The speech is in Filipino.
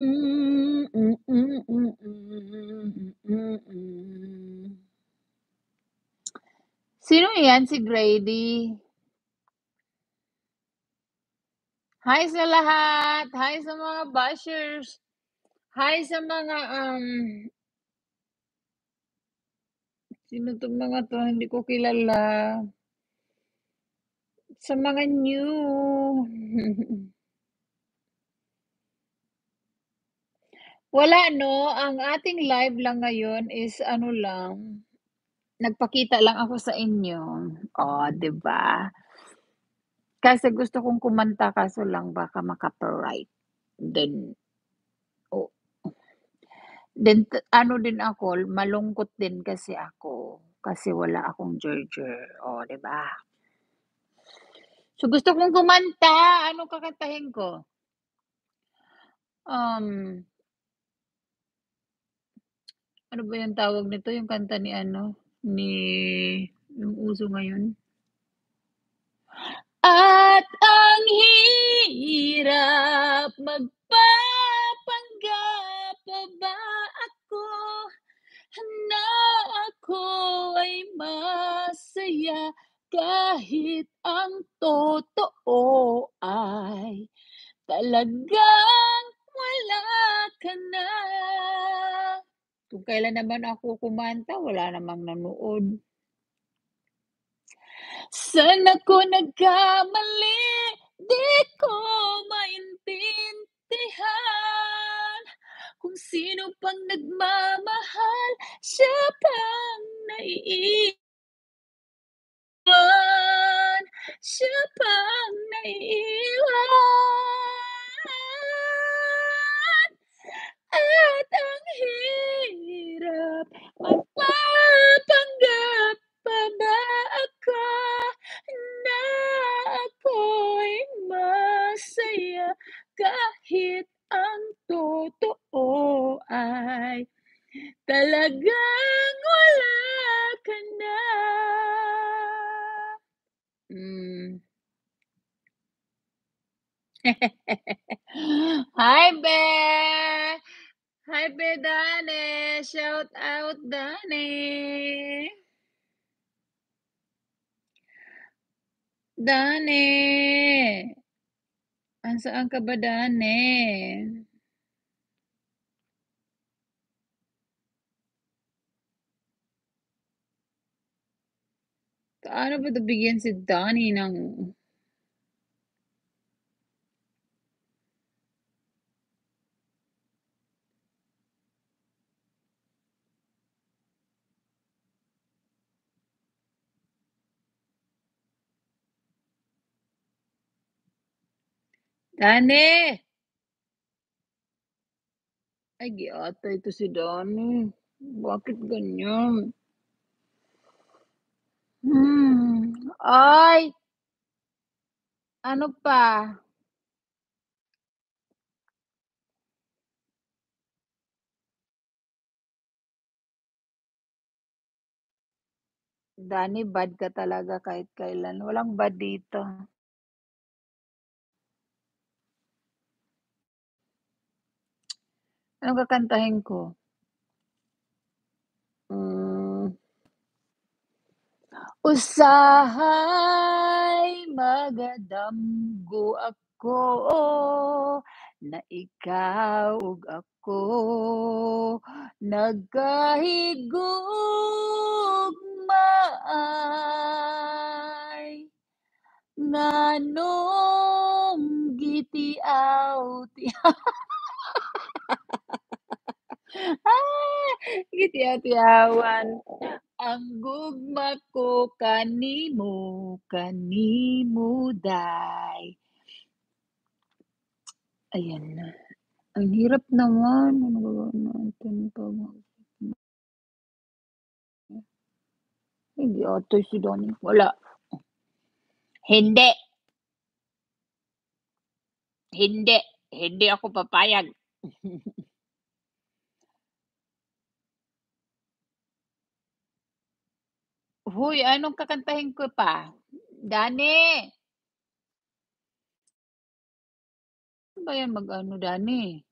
Mm, mm, mm, mm, mm, mm, mm. Sino 'yan, si Grady? Hi sa lahat, hi sa mga bashers, hi sa mga, sino 'tong mga 'to hindi ko kilala, sa mga new. Wala 'no, ang ating live lang ngayon is ano lang, nagpakita lang ako sa inyo. Oh, 'di ba? Kasi gusto kong kumanta kaso lang baka ma-copyright. Then o then ano din ako, malungkot din kasi ako, kasi wala akong charger, oh, 'di ba? So, gusto kong kumanta, anong kakantahin ko? Um, ano ba yung tawag nito, yung kanta ni ano, ni yung uso ngayon? At ang hirap magpapanggap pa ba ako na ako ay masaya kahit ang totoo ay talagang wala ka na. Kung kailan naman ako kumanta wala namang nanood. Saan ako nagkamali? Di ko maintindihan kung sino pang nagmamahal, siya pang naiiwan, siya pang naiiwan. At ang hirap magpapanggap pa ba ako na ako'y masaya kahit ang totoo ay talagang wala ka na. Hmm. Hi, Be! Hi, Be Dane! Shout out, Dane! Dane! Ansaan ka ba, Dane? Paano ba 'to bigyan si Donnie ng Dane! Ay, gi-atay 'to si Dane. Bakit ganyan? Ay, ano pa? Dane, bad ka talaga kahit kailan. Walang bad dito. Anong kakantahin ko? Hmm. Usahay magadamgo ako na ikaw ug ako nagkahigugmaay nganong gitiaw-tiaw gitiaw-tiyawan ang gugma ko kanimo, kanimo day. Ayan na. Ang hirap naman. Ano gagawin natin 'pag hindi ata si Donnie. Wala. Hindi, hindi, hindi ako papayag. Hoy, anong kakantahin ko pa? Dani, ano ba yan mag-ano, Dani?